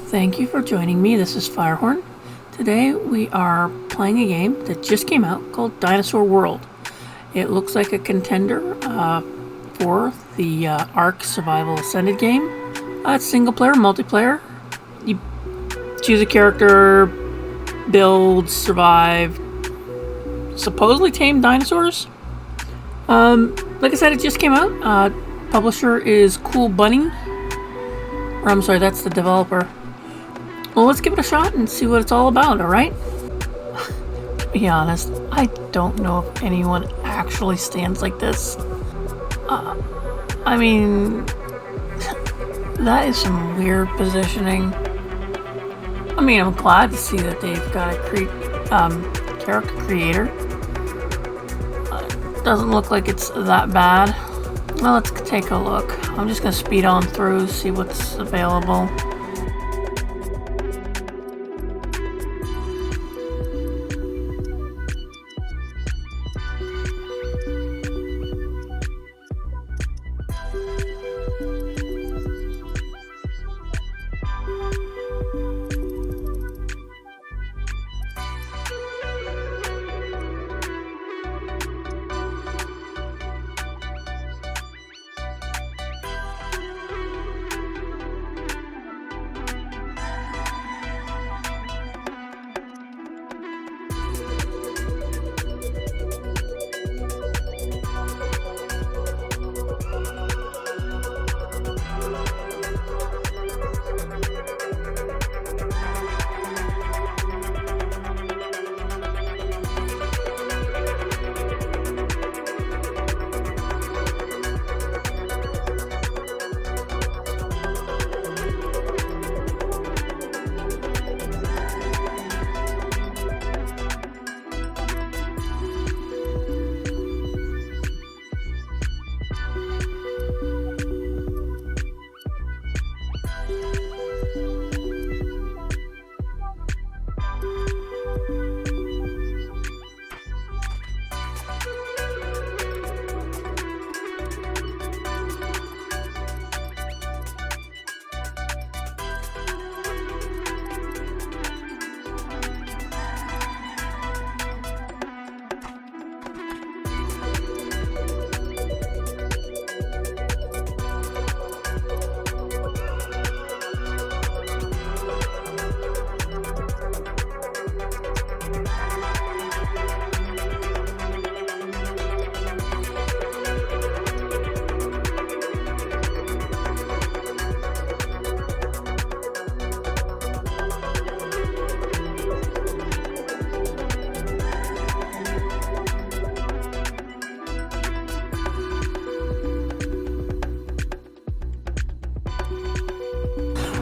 Thank you for joining me. This is Firehorn. Today we are playing a game that just came out called Dinosaur World. It looks like a contender for the Ark Survival Ascended game. It's single player, multiplayer. You choose a character, build, survive, supposedly tame dinosaurs. Like I said, it just came out. Publisher is Cool Bunny. Or I'm sorry, that's the developer. Well, let's give it a shot and see what it's all about, alright? To be honest, I don't know if anyone actually stands like this. I mean, that is some weird positioning. I mean, I'm glad to see that they've got a character creator. Doesn't look like it's that bad. Well, let's take a look. I'm just gonna speed on through, see what's available.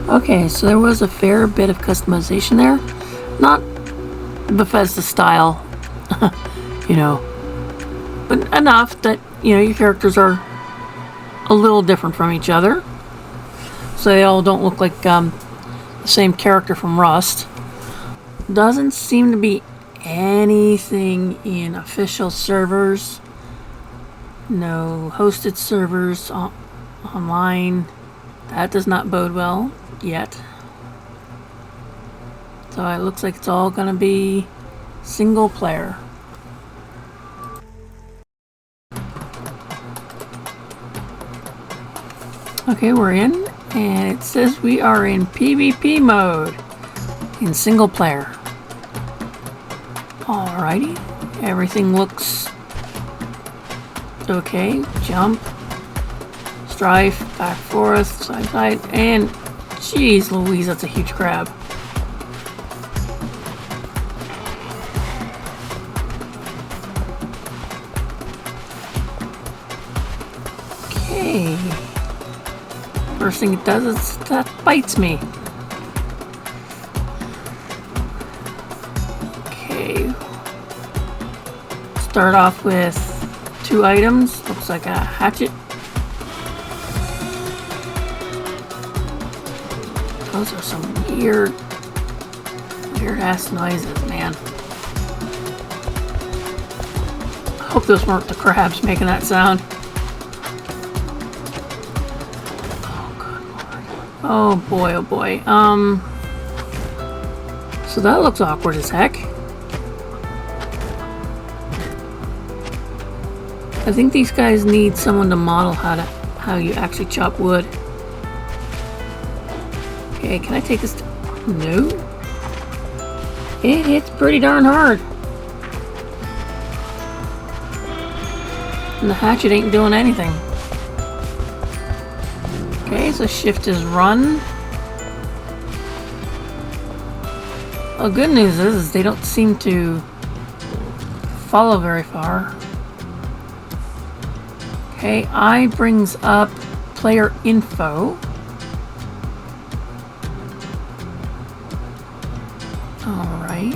Okay, so there was a fair bit of customization there. Not Bethesda style, you know, but enough that, you know, your characters are a little different from each other. So they all don't look like the same character from Rust. Doesn't seem to be anything in official servers. No hosted servers online. That does not bode well yet. So it looks like it's all gonna be single player. Okay, we're in, and it says we are in PvP mode in single player. Alrighty, everything looks okay. Jump, strife, back, forth, side, side, and jeez Louise, that's a huge crab. Okay. First thing it does is that bites me. Okay. Start off with 2 items. Looks like a hatchet. Those are some weird ass noises, man. I hope those weren't the crabs making that sound. Oh, good lord. Oh boy, oh boy. So that looks awkward as heck. I think these guys need someone to model how you actually chop wood. Okay, can I take this? No. It hits pretty darn hard. And the hatchet ain't doing anything. Okay, so shift is run. Well, good news is they don't seem to follow very far. Okay, I brings up player info. Alright.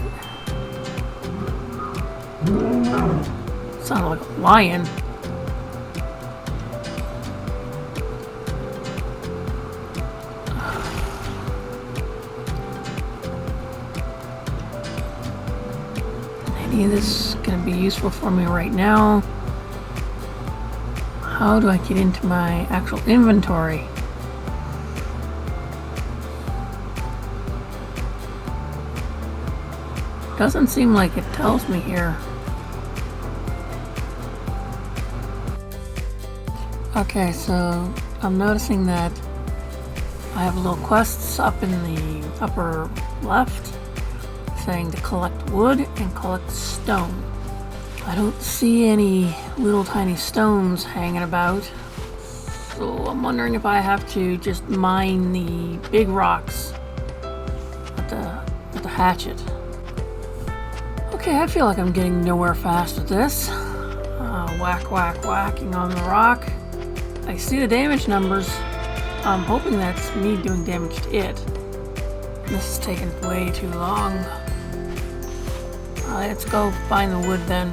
Sounded like a lion. Any of this is going to be useful for me right now. How do I get into my actual inventory? Doesn't seem like it tells me here. Okay, so I'm noticing that I have little quests up in the upper left saying to collect wood and collect stone. I don't see any little tiny stones hanging about, so I'm wondering if I have to just mine the big rocks with the hatchet. Okay, I feel like I'm getting nowhere fast with this. Whacking on the rock. I see the damage numbers. I'm hoping that's me doing damage to it. This is taking way too long. Let's go find the wood then.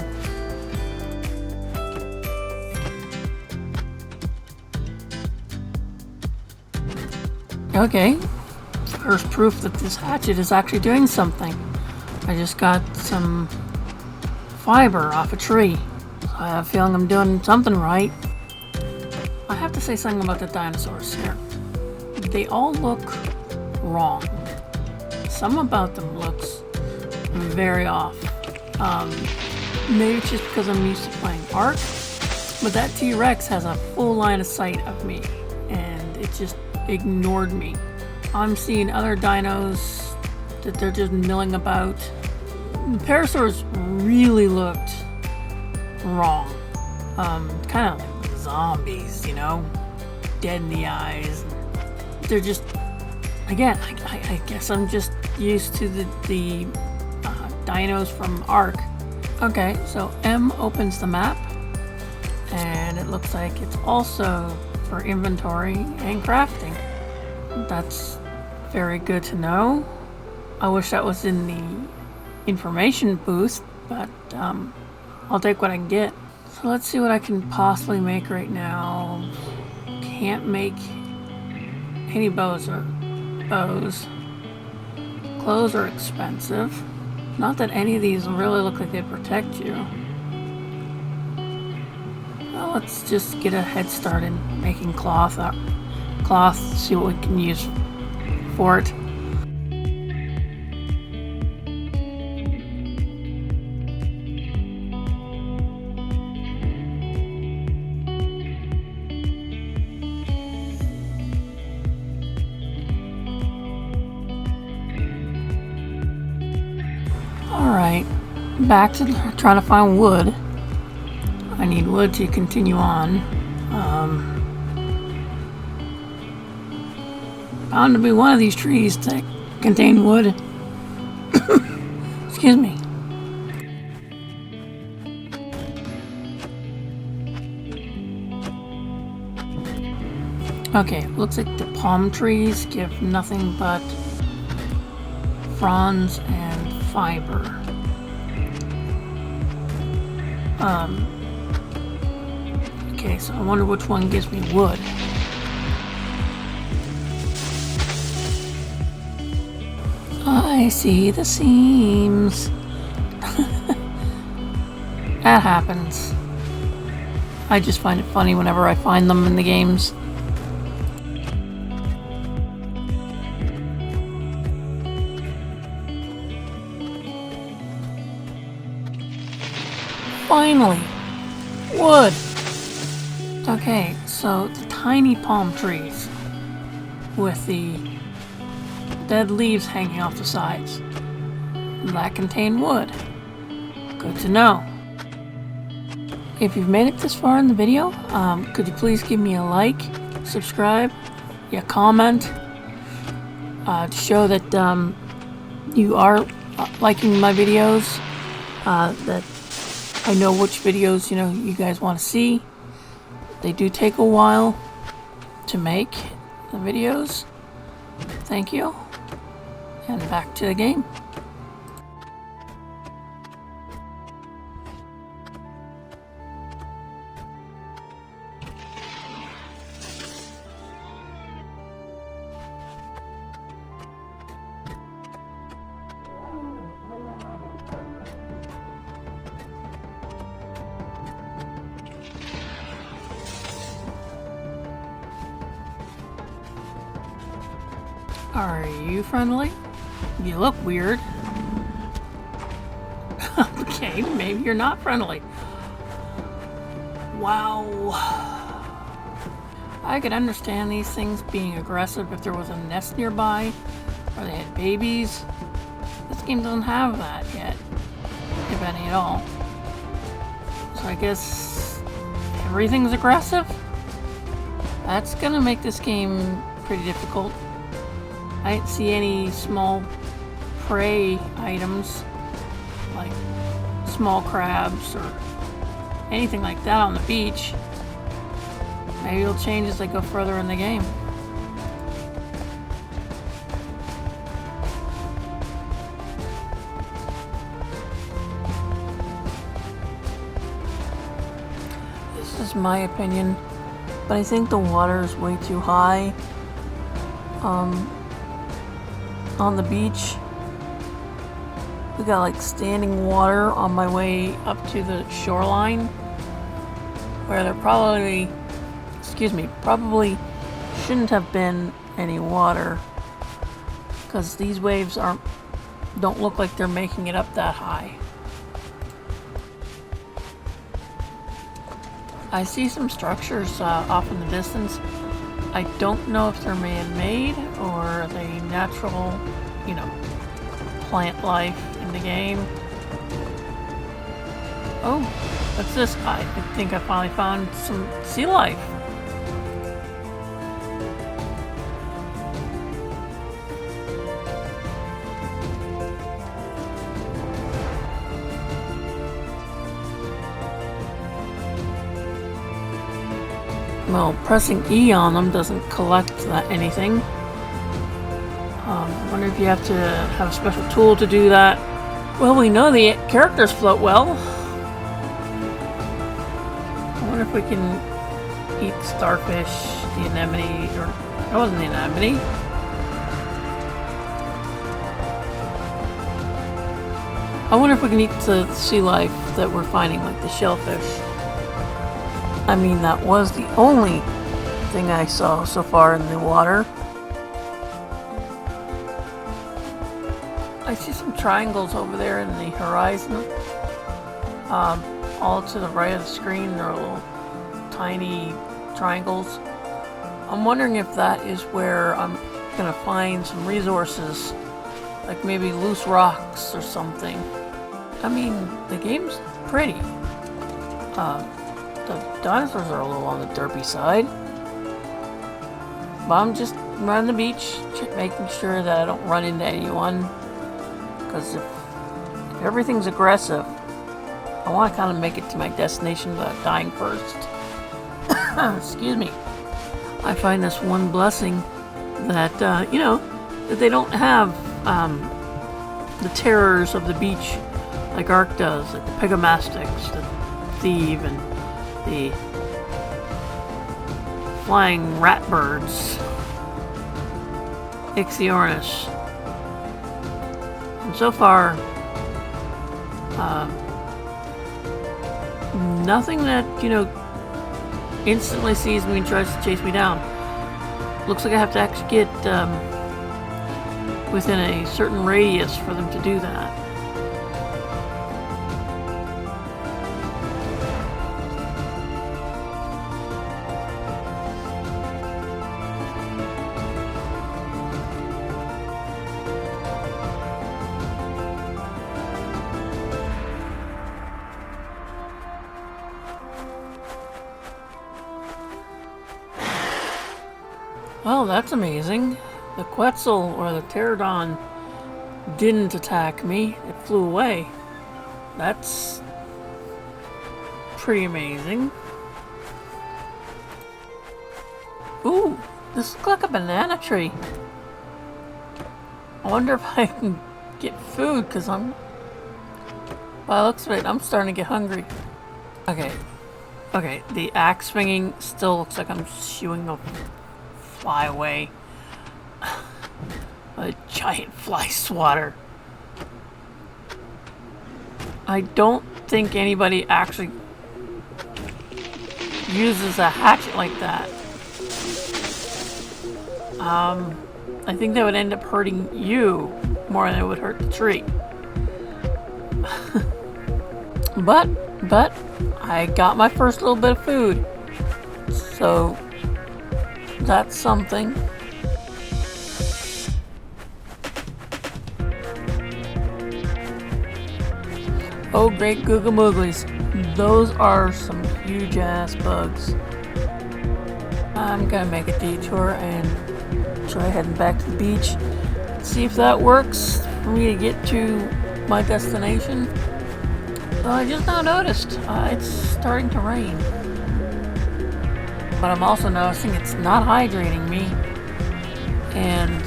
Okay, first proof that this hatchet is actually doing something. I just got some fiber off a tree. I have a feeling I'm doing something right. I have to say something about the dinosaurs here. They all look wrong. Some about them looks very off. Maybe it's just because I'm used to playing Ark, but that T-Rex has a full line of sight of me, and it just ignored me. I'm seeing other dinos that they're just milling about. The Parasaurs really looked wrong. Kind of like zombies, you know? Dead in the eyes. They're just, again, I guess I'm just used to the dinos from Ark. Okay, so M opens the map, and it looks like it's also for inventory and crafting. That's very good to know. I wish that was in the information booth, but I'll take what I can get. So let's see what I can possibly make right now. Can't make any bows. Clothes are expensive. Not that any of these really look like they protect you. Well, let's just get a head start in making cloth, see what we can use for it. Alright, back to trying to find wood. I need wood to continue on. Bound to be one of these trees that contain wood. Excuse me. Okay, looks like the palm trees give nothing but fronds and fiber. Okay, so I wonder which one gives me wood. I see the seams. That happens. I just find it funny whenever I find them in the games. Finally! Wood! Okay, so the tiny palm trees with the dead leaves hanging off the sides. That contain wood. Good to know. If you've made it this far in the video, could you please give me a like, subscribe, a comment, to show that you are liking my videos, that I know which videos you guys want to see. They do take a while to make the videos. Thank you, and back to the game. Are you friendly? You look weird. Okay, maybe you're not friendly. Wow. I could understand these things being aggressive if there was a nest nearby, or they had babies. This game doesn't have that yet, if any at all. So I guess everything's aggressive? That's gonna make this game pretty difficult. I didn't see any small prey items like small crabs or anything like that on the beach. Maybe it'll change as I go further in the game. This is my opinion, but I think the water is way too high. On the beach, we got like standing water on my way up to the shoreline, where there probably shouldn't have been any water, because these waves don't look like they're making it up that high. I see some structures off in the distance. I don't know if they're man-made or they natural, plant life in the game. Oh, what's this? I think I finally found some sea life. Well, pressing E on them doesn't collect anything. I wonder if you have to have a special tool to do that. Well, we know the characters float well. I wonder if we can eat starfish, the anemone, or that wasn't the anemone. I wonder if we can eat the sea life that we're finding, like the shellfish. I mean, that was the only thing I saw so far in the water. I see some triangles over there in the horizon. All to the right of the screen, there are little tiny triangles. I'm wondering if that is where I'm gonna find some resources, like maybe loose rocks or something. I mean, the game's pretty. The dinosaurs are a little on the derpy side. But I'm just running the beach, making sure that I don't run into anyone. Because if everything's aggressive, I want to kind of make it to my destination without dying first. Excuse me. I find this one blessing that, that they don't have the terrors of the beach like Ark does, like the pegomastics, the thieve, and the flying rat birds, Ichthyornis. And so far, nothing that, instantly sees me and tries to chase me down. Looks like I have to actually get within a certain radius for them to do that. Well, that's amazing. The Quetzal, or the pterodon, didn't attack me. It flew away. That's pretty amazing. Ooh, this looks like a banana tree. I wonder if I can get food, because by the looks of it, I'm starting to get hungry. Okay, the axe swinging still looks like I'm shooing a fly away. A giant fly swatter. I don't think anybody actually uses a hatchet like that. I think that would end up hurting you more than it would hurt the tree. But I got my first little bit of food, so that's something. Oh, great Googa Mooglies. Those are some huge ass bugs. I'm gonna make a detour and try heading back to the beach. See if that works for me to get to my destination. I just now noticed it's starting to rain. But I'm also noticing it's not hydrating me. And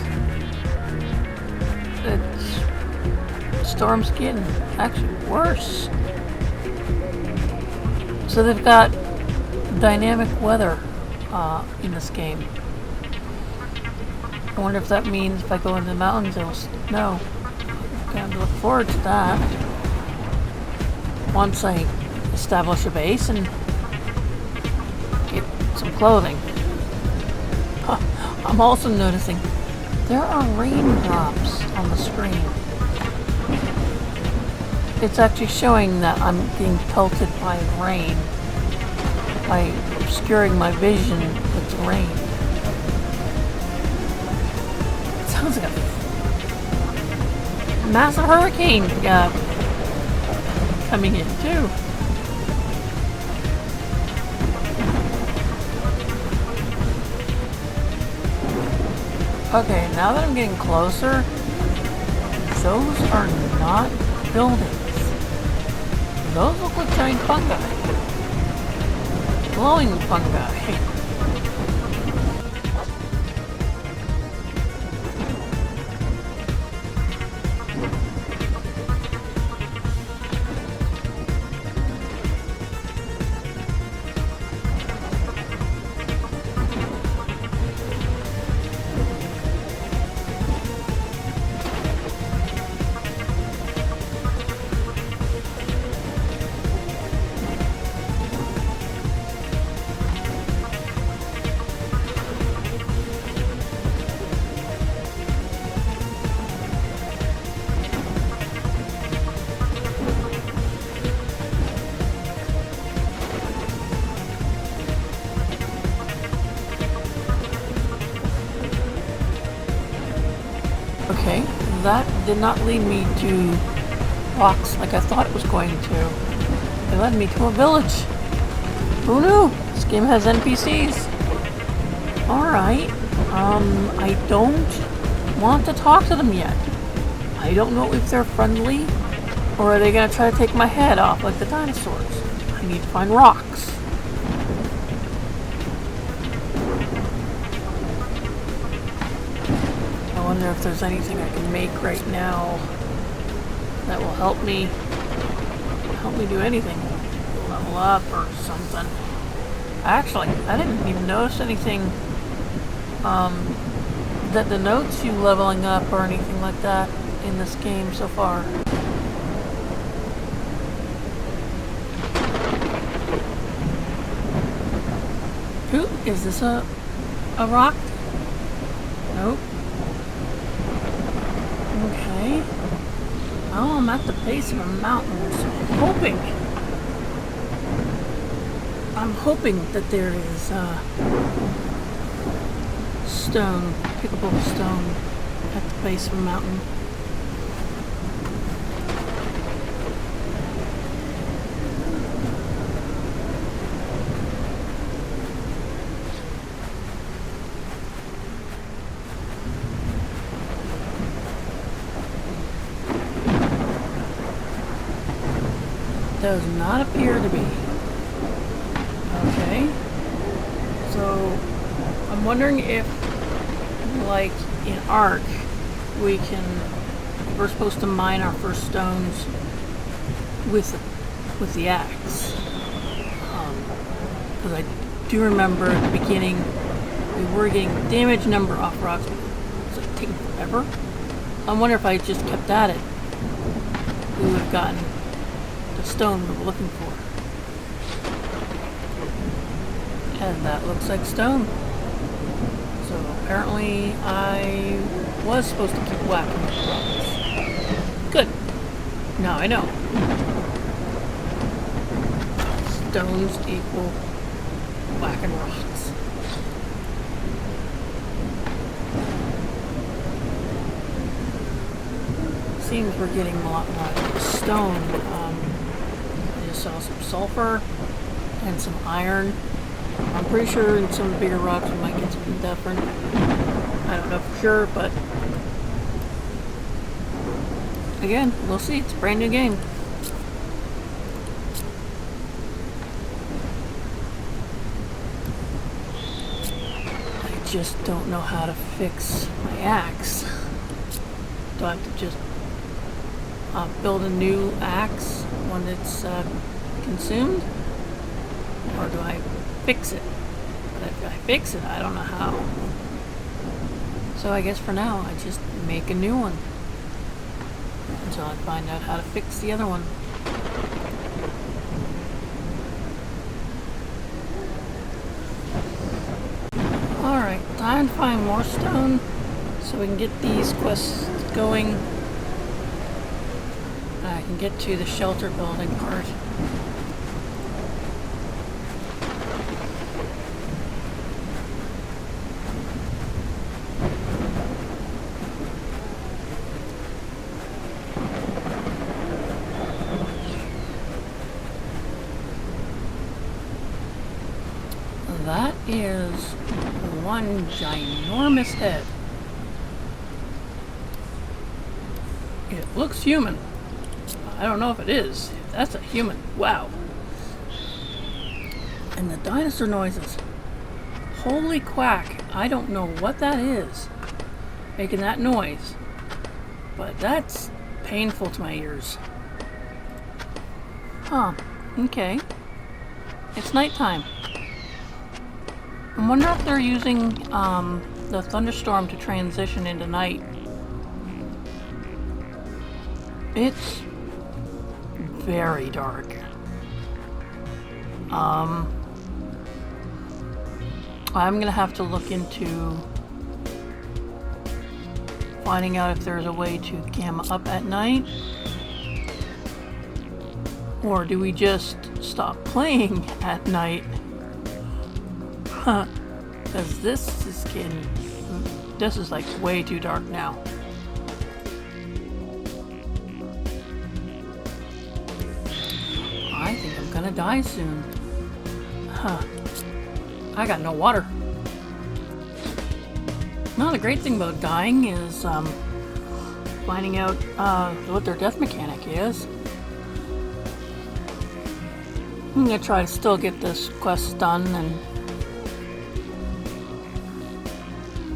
the storm's getting actually worse. So they've got dynamic weather in this game. I wonder if that means if I go into the mountains it'll snow. I'm gonna look forward to that once I establish a base and get some clothing. I'm also noticing there are raindrops on the screen. It's actually showing that I'm being pelted by rain, by obscuring my vision with the rain. It sounds like a massive hurricane coming in too. Okay, now that I'm getting closer, those are not buildings. Those look like giant fungi. Glowing fungi. Okay, that did not lead me to rocks like I thought it was going to. It led me to a village. Who knew? This game has NPCs. Alright, I don't want to talk to them yet. I don't know if they're friendly, or are they going to try to take my head off like the dinosaurs. I need to find rocks. I wonder if there's anything I can make right now that will help me do anything. Level up or something. Actually, I didn't even notice anything that denotes you leveling up or anything like that in this game so far. Ooh, is this a rock? Nope. Okay. Oh, I'm at the base of a mountain, so I'm hoping that there is stone, pickable stone at the base of a mountain. Does not appear to be. Okay. So, I'm wondering if, like in Ark, we're supposed to mine our first stones with the axe. Because I do remember at the beginning we were getting damage number off rocks. It's like taking forever. I wonder if I just kept at it, we would have gotten the stone we were looking for. And that looks like stone. So apparently I was supposed to keep whacking with rocks. Good. Now I know. Stones equal whacking rocks. Seems we're getting a lot more stone. I just saw some sulfur and some iron. I'm pretty sure in some of the bigger rocks we might get something different. I don't know for sure, but again, we'll see. It's a brand new game. I just don't know how to fix my axe. Do I have to just build a new axe when it's consumed? Or do I fix it? But if I fix it, I don't know how. So I guess for now, I just make a new one until I find out how to fix the other one. Alright, time to find more stone so we can get these quests going. I can get to the shelter building part. That is one ginormous head. It looks human. I don't know if it is. That's a human. Wow. And the dinosaur noises. Holy quack. I don't know what that is making that noise. But that's painful to my ears. Huh. Okay. It's nighttime. I wonder if they're using the thunderstorm to transition into night. It's very dark. I'm gonna have to look into finding out if there's a way to cam up at night. Or do we just stop playing at night? Because this is like way too dark now. I think I'm gonna die soon. I got no water. Now the great thing about dying is finding out what their death mechanic is. I'm gonna try to still get this quest done and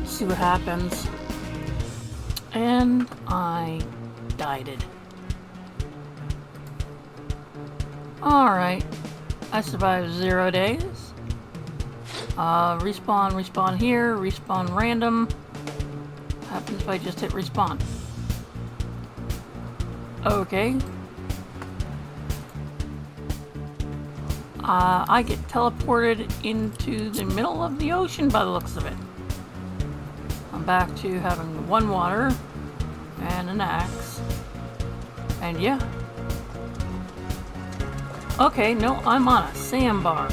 see what happens. And I died it. Alright. I survived 0 days. Respawn here, respawn random. What happens if I just hit respawn? Okay. I get teleported into the middle of the ocean by the looks of it. I'm back to having 1 water and an axe. And yeah. Okay, no, I'm on a sandbar.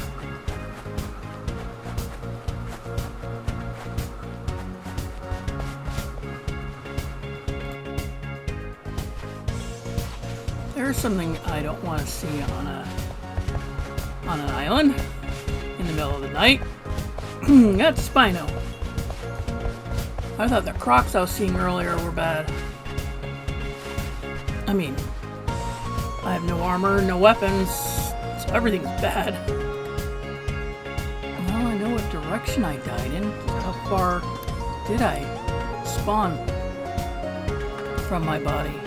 There's something I don't want to see on an island in the middle of the night. That's Spino. I thought the crocs I was seeing earlier were bad. I mean, I have no armor, no weapons, so everything's bad. Well, I know what direction I died in. How far did I spawn from my body?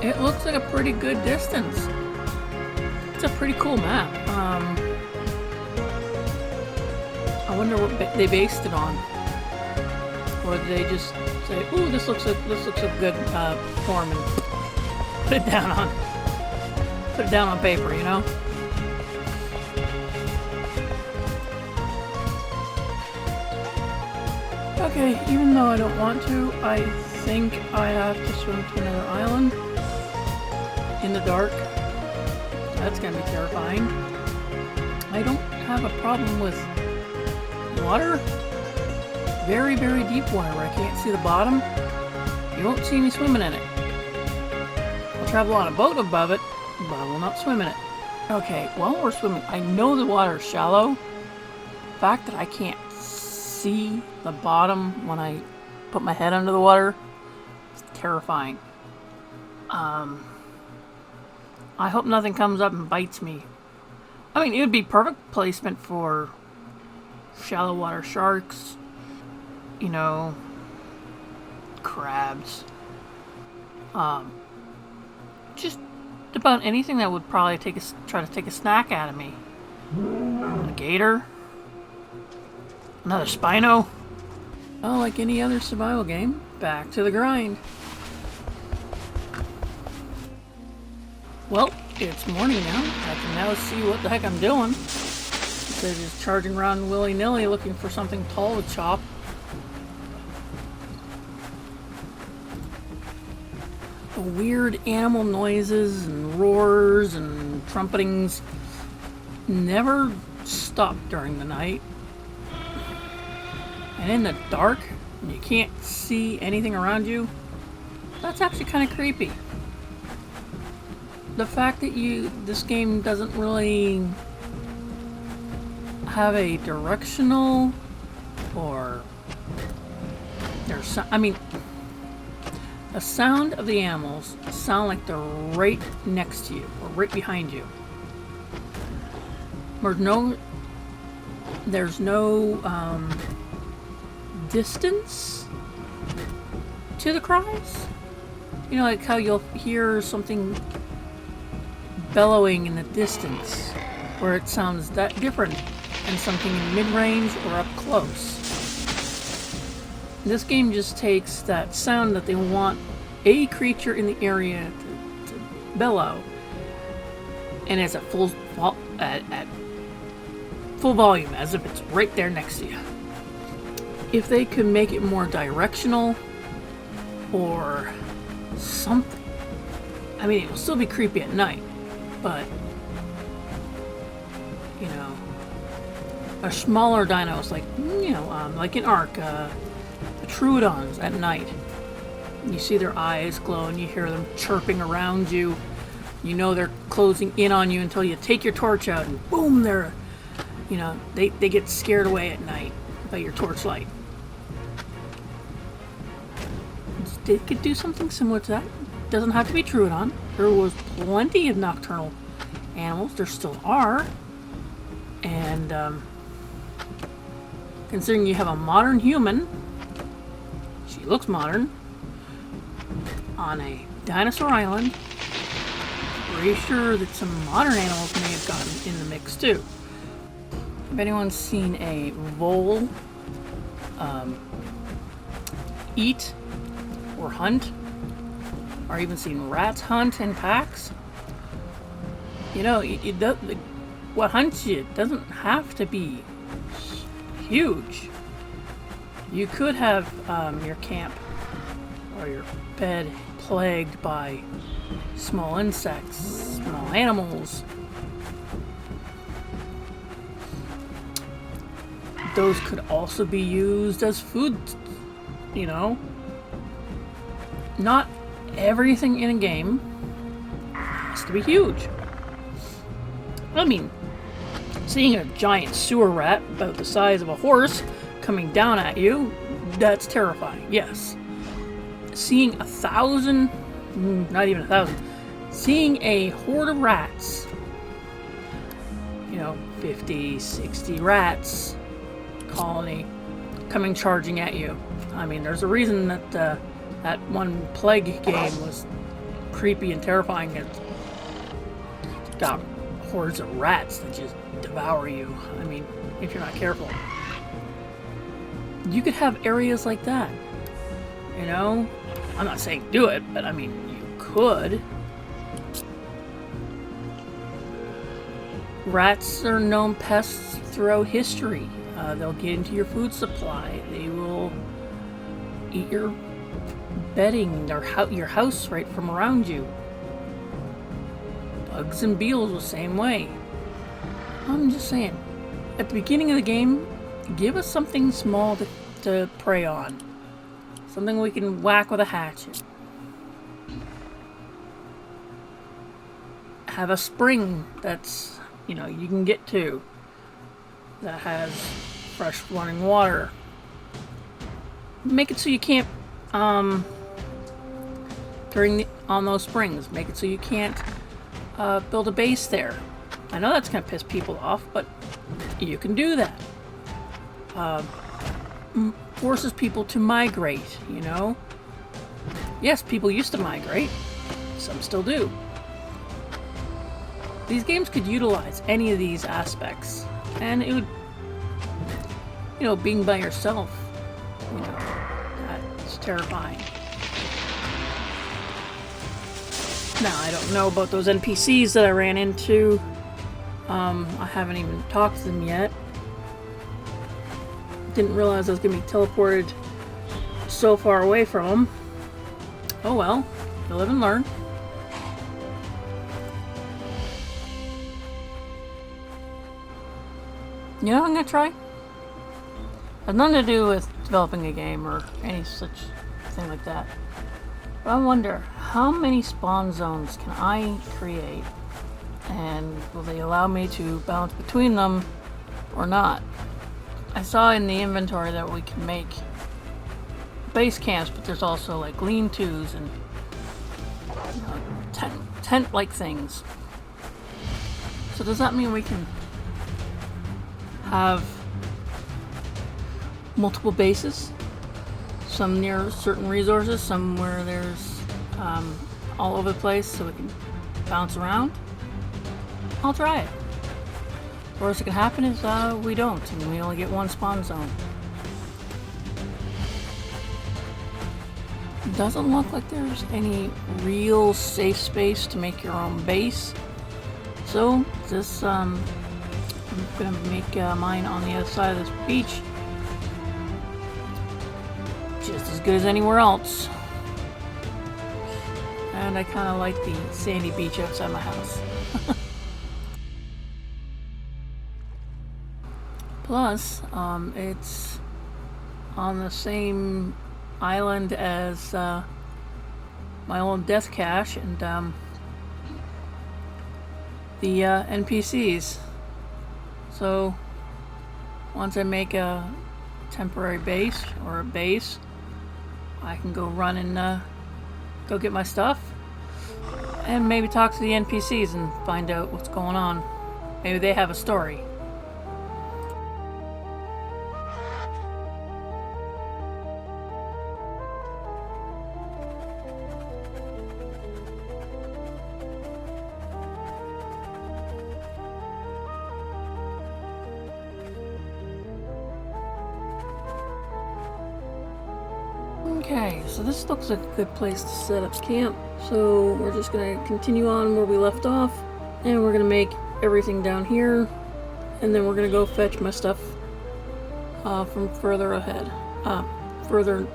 It looks like a pretty good distance. It's a pretty cool map. I wonder what they based it on, or did they just say, "Ooh, this looks a good form," and put it down on paper, you know? Okay, even though I don't want to, I think I have to swim to another island in the dark. That's gonna be terrifying. I don't have a problem with water. Very, very deep water where I can't see the bottom. You won't see me swimming in it. I'll travel on a boat above it, but I will not swim in it. Okay, while we're swimming, I know the water is shallow. The fact that I can't see the bottom when I put my head under the water is terrifying. I hope nothing comes up and bites me. I mean, it would be perfect placement for shallow water sharks, you know, crabs, just about anything that would probably try to take a snack out of me. A gator, another Spino. Oh, like any other survival game, back to the grind. Well, it's morning now. I can now see what the heck I'm doing. Instead of just charging around willy-nilly looking for something tall to chop. The weird animal noises and roars and trumpetings never stop during the night. And in the dark, when you can't see anything around you, that's actually kind of creepy. The fact that this game doesn't really have a directional or the sound of the animals sound like they're right next to you or right behind you. There's no distance to the cries. You know, like how you'll hear something bellowing in the distance, where it sounds that different than something in mid-range or up close. This game just takes that sound that they want a creature in the area to bellow, and it's at full volume, as if it's right there next to you. If they could make it more directional or something, I mean, it will still be creepy at night, but you know, a smaller dinos like like in Ark, the Troodons at night. You see their eyes glow and you hear them chirping around you. You know they're closing in on you until you take your torch out and boom, they get scared away at night by your torchlight. They could do something similar to that. Doesn't have to be Troodon. There was plenty of nocturnal animals. There still are. And considering you have a modern human, she looks modern, on a dinosaur island, pretty sure that some modern animals may have gotten in the mix too. If anyone's seen a vole eat or hunt, or even seen rats hunt in packs, you know, what hunts you doesn't have to be huge. You could have your camp or your bed plagued by small insects, small animals. Those could also be used as food, you know. Not everything in a game has to be huge. I mean, seeing a giant sewer rat about the size of a horse coming down at you, that's terrifying, yes. seeing 1,000, not even 1,000, seeing a horde of rats, 50, 60 rats colony coming charging at you. I mean, there's a reason that that one Plague game was creepy and terrifying. It's got hordes of rats that just devour you. I mean, if you're not careful. You could have areas like that. I'm not saying do it, but I mean, you could. Rats are known pests throughout history. They'll get into your food supply. They will eat your bedding or your house right from around you. Bugs and beetles the same way. I'm just saying, at the beginning of the game, give us something small to prey on. Something we can whack with a hatchet. Have a spring that's, you can get to, that has fresh running water. Make it so you can't, on those springs, make it so you can't build a base there. I know that's going to piss people off, but you can do that. Forces people to migrate, Yes, people used to migrate. Some still do. These games could utilize any of these aspects. And it would, being by yourself, that's terrifying. Now, I don't know about those NPCs that I ran into. I haven't even talked to them yet. Didn't realize I was going to be teleported so far away from them. Oh well, you live and learn. I'm going to try? It has nothing to do with developing a game or any such thing like that. But I wonder, how many spawn zones can I create? And will they allow me to bounce between them or not? I saw in the inventory that we can make base camps, but there's also like lean-tos and tent-like things. So does that mean we can have multiple bases? Some near certain resources, some where there's all over the place, so we can bounce around? I'll try it. The worst that can happen is we don't, and we only get one spawn zone. It doesn't look like there's any real safe space to make your own base. So this, I'm gonna make mine on the other side of this beach. Just as good as anywhere else. And I kind of like the sandy beach outside my house. Plus, it's on the same island as my old death cache and the NPCs. So once I make a temporary base or a base, I can go run and go get my stuff and maybe talk to the NPCs and find out what's going on. Maybe they have a story. Okay, so this looks like a good place to set up camp. So we're just going to continue on where we left off, and we're going to make everything down here, and then we're going to go fetch my stuff from further ahead. Further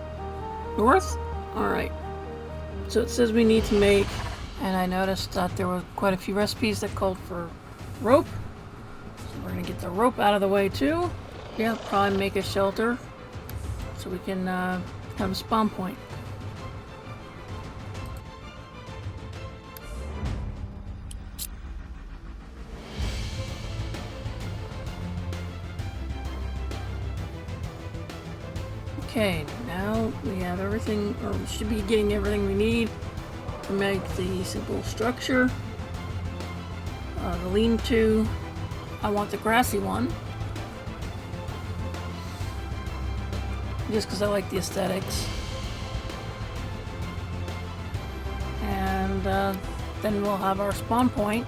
north? Alright. So it says we need to make, and I noticed that there were quite a few recipes that called for rope. So we're going to get the rope out of the way too. Yeah, probably make a shelter so we can have a spawn point. Okay, now we have everything, or we should be getting everything we need to make the simple structure. The lean-to, I want the grassy one, just because I like the aesthetics. And then we'll have our spawn point.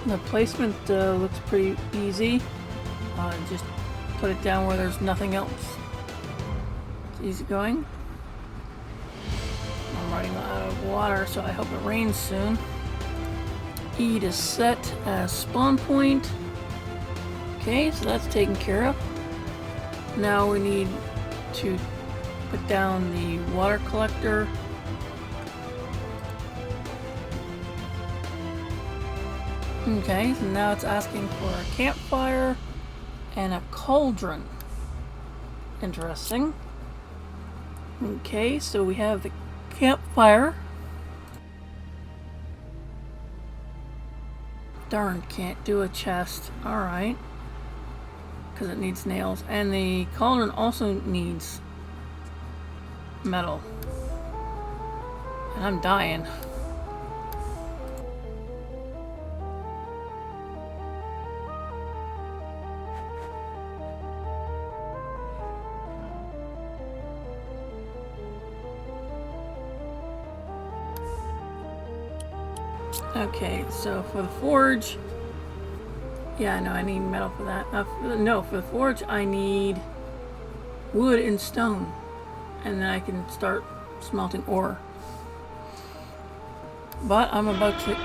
The placement looks pretty easy. Just put it down where there's nothing else. It's easy going. I'm running out of water, so I hope it rains soon. E to set as spawn point. Okay, so that's taken care of. Now we need to put down the water collector. Okay, so now it's asking for a campfire and a cauldron. Interesting. Okay, so we have the campfire. Darn, can't do a chest. Alright. Because it needs nails. And the cauldron also needs metal. And I'm dying. Okay, so for the forge, yeah, no, I need metal for that. No, for the forge, I need wood and stone, and then I can start smelting ore. But I'm about to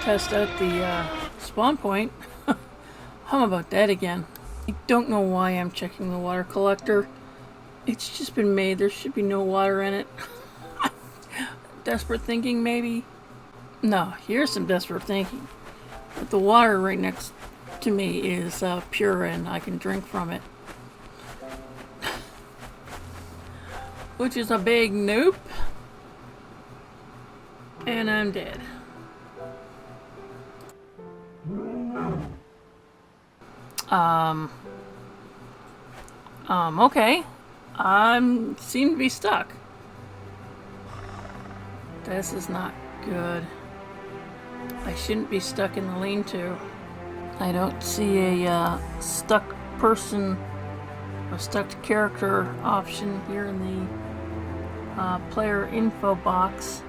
test out the spawn point. I'm about dead again. I don't know why I'm checking the water collector. It's just been made. There should be no water in it. Desperate thinking, maybe? No, here's some desperate thinking. But the water right next to me is pure and I can drink from it. Which is a big nope. And I'm dead. Okay. I seem to be stuck. This is not good. I shouldn't be stuck in the lean-to. I don't see a stuck person or stuck character option here in the player info box.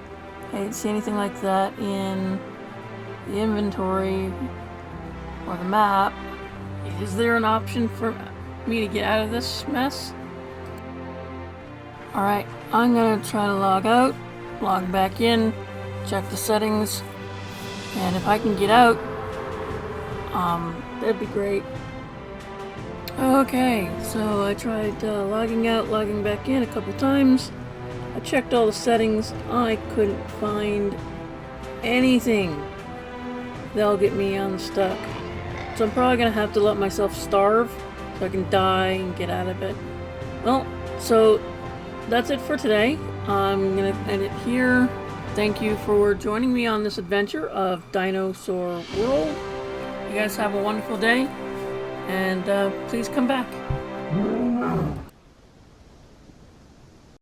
I didn't see anything like that in the inventory or the map. Is there an option for me to get out of this mess? Alright, I'm gonna try to log out, log back in, check the settings, and if I can get out, that'd be great. Okay, so I tried logging out, logging back in a couple times. I checked all the settings. I couldn't find anything that'll get me unstuck. So I'm probably gonna have to let myself starve so I can die and get out of it. Well, so that's it for today. I'm gonna end it here. Thank you for joining me on this adventure of Dinosaur World. You guys have a wonderful day, and please come back.